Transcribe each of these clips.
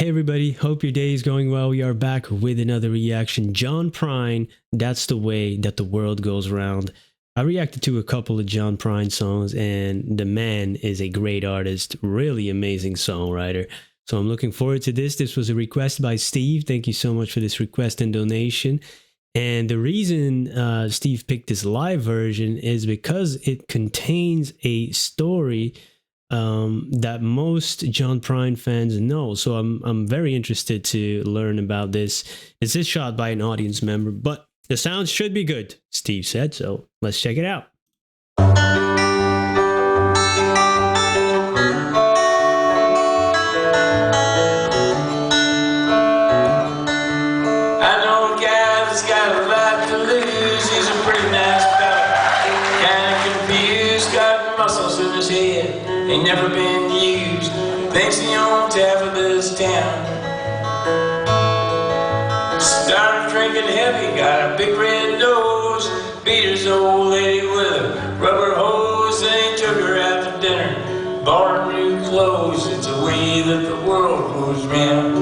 Hey everybody, hope your day is going well. We are back with another reaction. John Prine, That's the Way That the World Goes Round. I reacted to a couple of John Prine songs, and the man is a great artist, really amazing songwriter. So I'm looking forward to this. This was a request by Steve. Thank you so much for this request and donation. And the reason Steve picked this live version is because it contains a story that most John Prine fans know. So I'm very interested to learn about this. This is shot by an audience member, but the sound should be good, Steve said. So let's check it out. I know a guy that's got a lot to lose. He's a pretty nice guy, kind of confused, got muscles in his head, ain't never been used, thinks he owns half of this town. Started drinking heavy, got a big red nose, beat his old lady with a rubber hose, then he took her out to dinner, bought her new clothes. It's the way that the world goes round.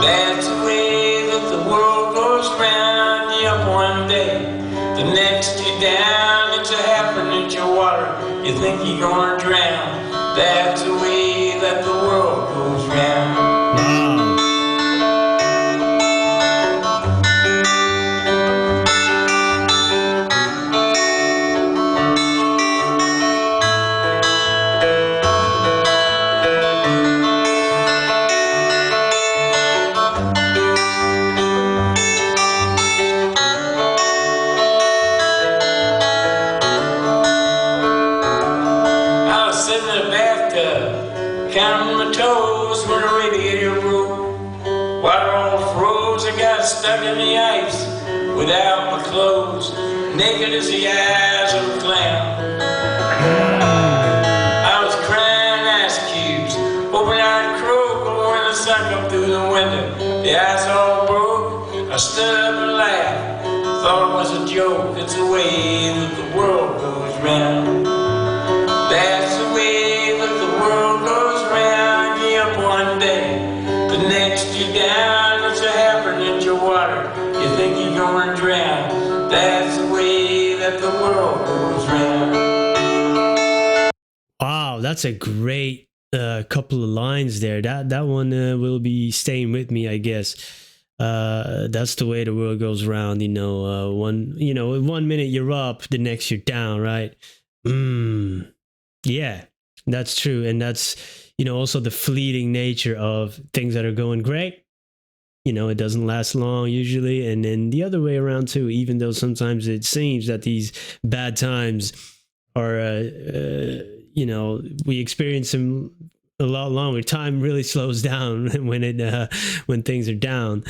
That's the way that the world goes round. You up one day, the next you down. It's a half inch of water, you think you're gonna drown. That's the way that the world goes round. Sitting in a bathtub, counting my toes when the radiator broke. Water all froze, I got stuck in the ice without my clothes, naked as the eyes of a clown. I was crying ice cubes, hoping I'd croak when the sun come through the window. The ice all broke, I stood up and laughed, thought it was a joke. It's the way that the world goes round. That's the way that the world goes round. You up one day, the next you down. It's a half an inch of water, you think you're gonna drown. That's the way that the world goes round. Wow, that's a great couple of lines there. That one will be staying with me, I guess. That's the way the world goes round. One minute you're up, the next you're down, right? Yeah, that's true. And that's, also the fleeting nature of things that are going great. It doesn't last long usually. And then the other way around too, even though sometimes it seems that these bad times are, we experience them a lot longer. Time really slows down when things are down,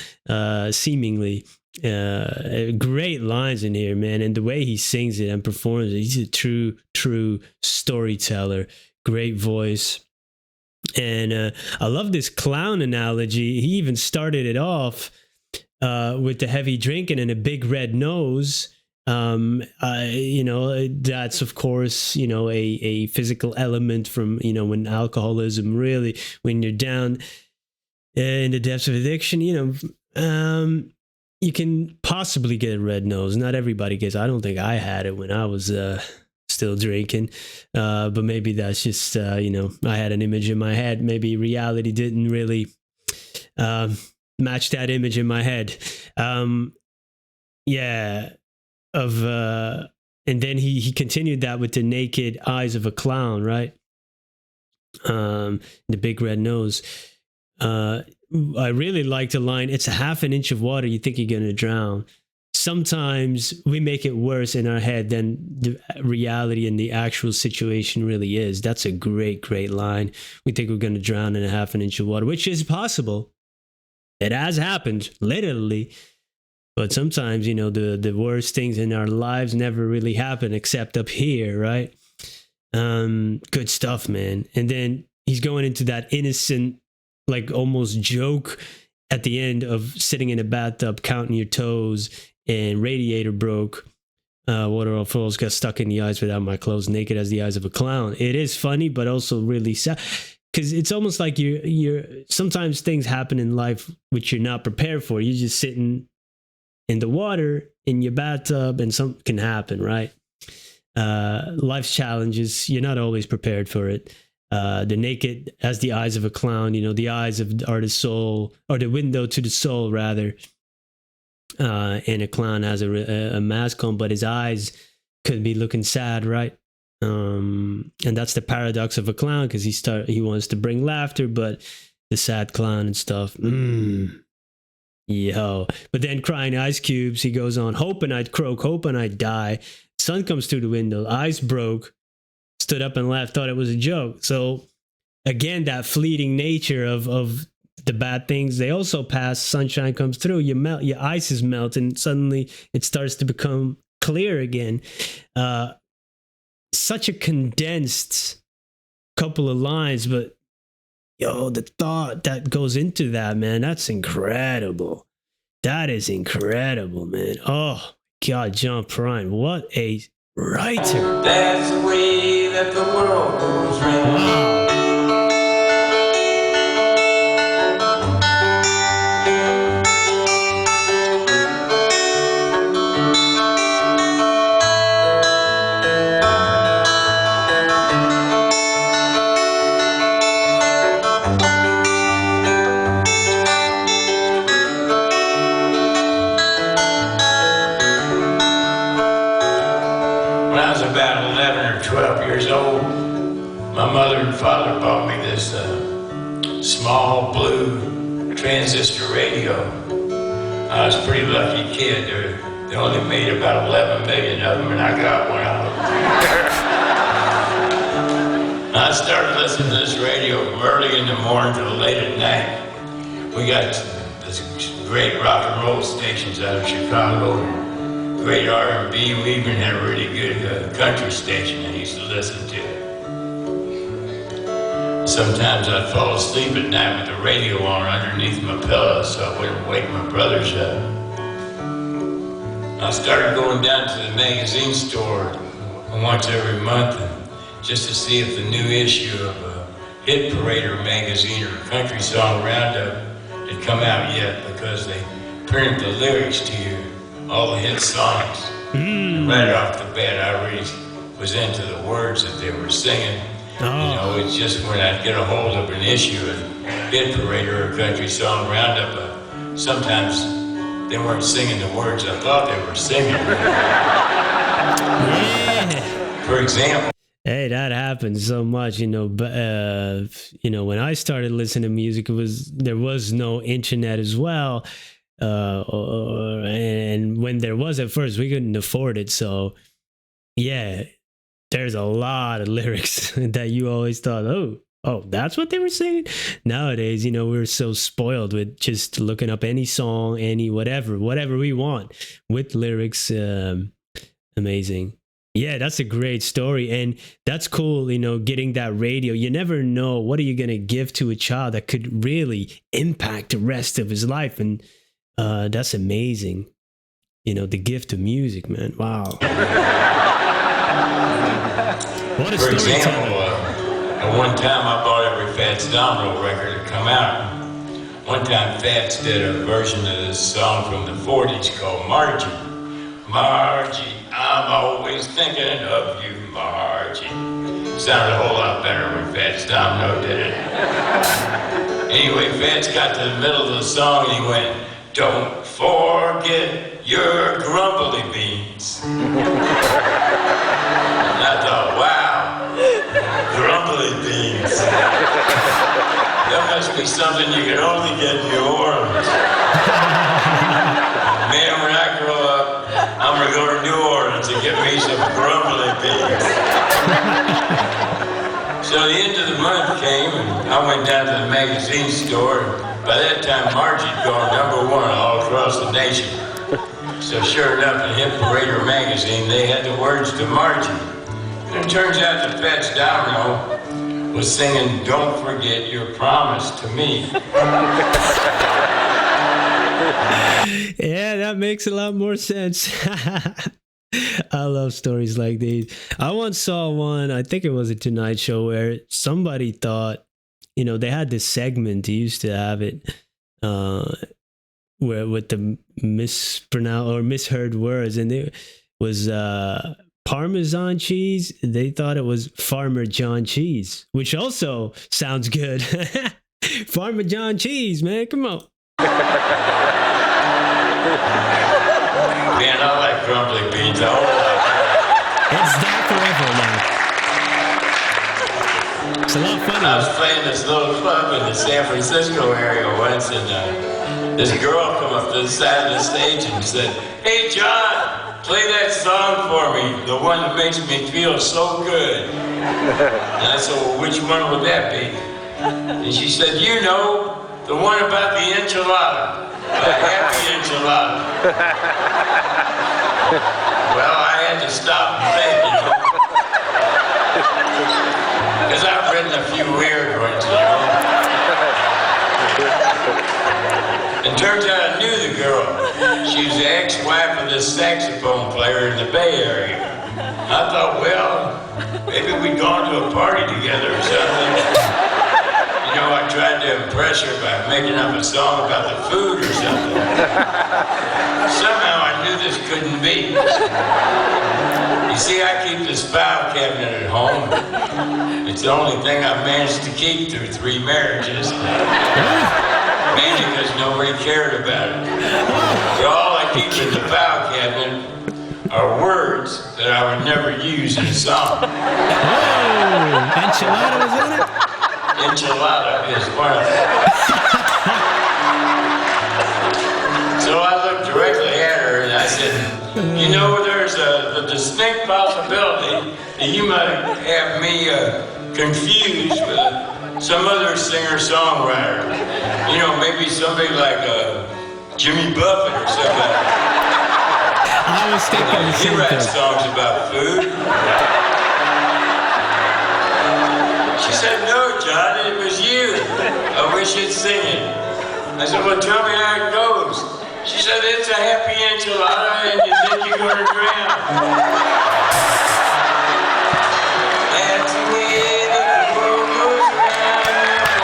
seemingly. Great lines in here, man, and the way he sings it and performs it, he's a true storyteller. Great voice. And I love this clown analogy. He even started it off with the heavy drinking and a big red nose. That's of course a physical element from when alcoholism really, when you're down in the depths of addiction, you can possibly get a red nose. Not everybody gets. I don't think I had it when I was still drinking, but maybe that's just I had an image in my head. Maybe reality didn't really match that image in my head. And then he continued that with the naked eyes of a clown, right? The big red nose. I really like the line, it's a half an inch of water, you think you're going to drown. Sometimes we make it worse in our head than the reality and the actual situation really is. That's a great line. We think we're going to drown in a half an inch of water, which is possible. It has happened, literally. But sometimes, the worst things in our lives never really happen except up here, right? Good stuff, man. And then he's going into that innocent, like almost joke at the end of sitting in a bathtub, counting your toes, and radiator broke. Water all falls, got stuck in the eyes without my clothes, naked as the eyes of a clown. It is funny, but also really sad. because it's almost like you're sometimes things happen in life which you're not prepared for. You're just sitting in the water in your bathtub and something can happen, right? Life's challenges, you're not always prepared for it. The naked has the eyes of a clown. The eyes are the soul, or the window to the soul, rather. And a clown has a mask on, but his eyes could be looking sad, right? And that's the paradox of a clown, because he wants to bring laughter, but the sad clown and stuff. Yo. But then crying ice cubes, he goes on, hoping I'd croak, hoping I'd die. Sun comes through the window, eyes broke, stood up and laughed, thought it was a joke. So again, that fleeting nature of the bad things, they also pass. Sunshine comes through, you melt, your ice is melting, suddenly it starts to become clear again. Such a condensed couple of lines, but yo, the thought that goes into that, man, that's incredible. That is incredible, man. Oh God, John Prine, what a writer. That's the way that the world goes round. Wow. When I was about 11 or 12 years old, my mother and father bought me this small blue transistor radio. I was a pretty lucky kid. They only made about 11 million of them, and I got one of them. I started listening to this radio from early in the morning till late at night. We got this great rock and roll stations out of Chicago. Great R&B. We even had a really good country station I used to listen to. Sometimes I'd fall asleep at night with the radio on underneath my pillow so I wouldn't wake my brothers up. I started going down to the magazine store once every month just to see if the new issue of Hit Parader magazine or Country Song Roundup had come out yet, because they printed the lyrics to you. All the hit songs. Right off the bat, I really was into the words that they were singing. It's just when I'd get a hold of an issue of Hit Parader or Country Song Roundup, sometimes they weren't singing the words I thought they were singing. Yeah. For example. Hey, that happens so much, but when I started listening to music, there was no internet as well. And when there was at first, we couldn't afford it. So yeah, there's a lot of lyrics that you always thought, oh, that's what they were saying. Nowadays, we're so spoiled with just looking up any song, any whatever we want with lyrics. Amazing. Yeah, that's a great story. And that's cool, getting that radio. You never know what are you going to give to a child that could really impact the rest of his life. And that's amazing. The gift of music, man. Wow. What a For story. example, at one time I bought every Fats Domino record to come out. One time Fats did a version of this song from the 40s called Margie. Margie, I'm always thinking of you, Margie. Sounded a whole lot better when Fats Domino did it. Anyway, Fats got to the middle of the song and he went, "Don't forget your grumbly beans." And I thought, wow, grumbly beans. That must be something you can only get in New Orleans. Man, when I grow up, I'm gonna go to New Orleans and get me some grumbly beans. So the end of the month came and I went down to the magazine store. By that time, Margie had gone #1 all across the nation. So sure enough, in Hit Parader magazine, they had the words to Margie. And it turns out that Fats Domino was singing "Don't Forget Your Promise to Me." Yeah, that makes a lot more sense. I love stories like these. I once saw one, I think it was a Tonight Show, where somebody thought they had this segment. He used to have it where with the mispronounced or misheard words, and it was Parmesan cheese. They thought it was Farmer John cheese, which also sounds good. Farmer John cheese, man, come on. Man, I like crumbly beans. I don't like It's that forever now. It's a lot funny. I was playing this little club in the San Francisco area once, and this girl come up to the side of the stage and said, "Hey, John, play that song for me, the one that makes me feel so good." And I said, "Well, which one would that be?" And she said, "You know, the one about the enchilada, a happy enchilada." Well, I had to stop and think, because I've written a few weird ones, And turns out I knew the girl. She was the ex-wife of this saxophone player in the Bay Area. I thought, well, maybe we'd gone to a party together or something. I tried to impress her by making up a song about the food or something. Somehow I knew this couldn't be. You see, I keep this file cabinet at home. It's the only thing I've managed to keep through 3 marriages. Mainly because nobody cared about it. But all I keep in the file cabinet are words that I would never use in a song. Oh, enchilada was in it? Enchilada is one of them. So I looked directly at her and I said, there's a distinct possibility that you might have me confused with some other singer-songwriter. Maybe somebody like Jimmy Buffett or somebody. I was thinking he writes songs about food. She said, "No, John, it was you. I wish you'd sing it." I said, "Well, tell me how it goes." She said, "It's a happy enchilada and you think you're going to drown." That's the way that the world goes round.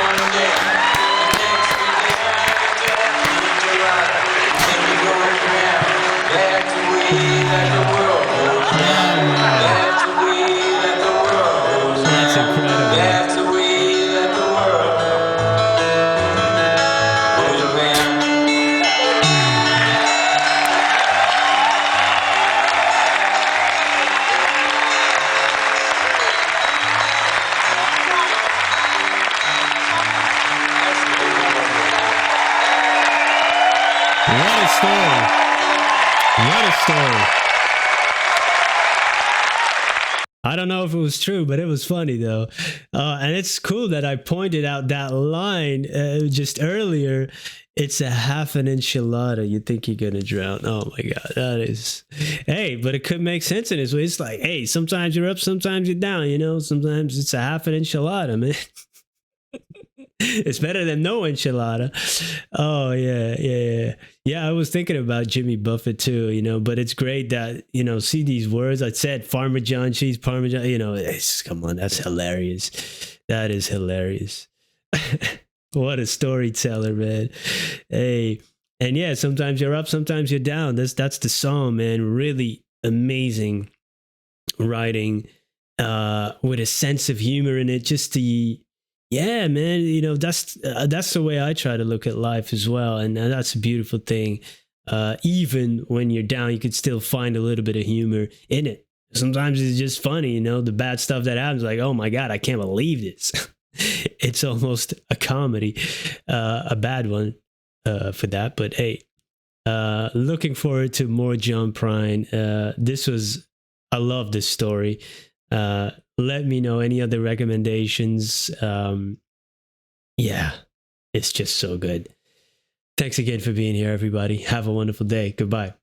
One day, the next day, enchilada, think you're going to drown. That's the way that the world goes round. That's the way that the world goes round. That's incredible. That's the way that the world goes around. What a story. What a story. I don't know if it was true, but it was funny though. And it's cool that I pointed out that line just earlier. It's a half an enchilada. You think you're going to drown. Oh my God. That is, hey, but it could make sense in this way. It's like, hey, sometimes you're up, sometimes you're down, sometimes it's a half an enchilada, man. It's better than no enchilada. Oh yeah. I was thinking about Jimmy Buffett too, but it's great that, see these words. I said Farmer John cheese, Parmesan, come on, that's hilarious. That is hilarious. What a storyteller, man. Hey, and yeah, sometimes you're up, sometimes you're down. That's the song, man. Really amazing writing, with a sense of humor in it. Yeah, man, that's the way I try to look at life as well. And that's a beautiful thing. Even when you're down, you could still find a little bit of humor in it. Sometimes it's just funny, the bad stuff that happens, like, oh my God, I can't believe this. It's almost a comedy, a bad one for that. But hey, looking forward to more John Prine. I love this story. Let me know any other recommendations. Yeah, it's just so good. Thanks again for being here, everybody. Have a wonderful day. Goodbye.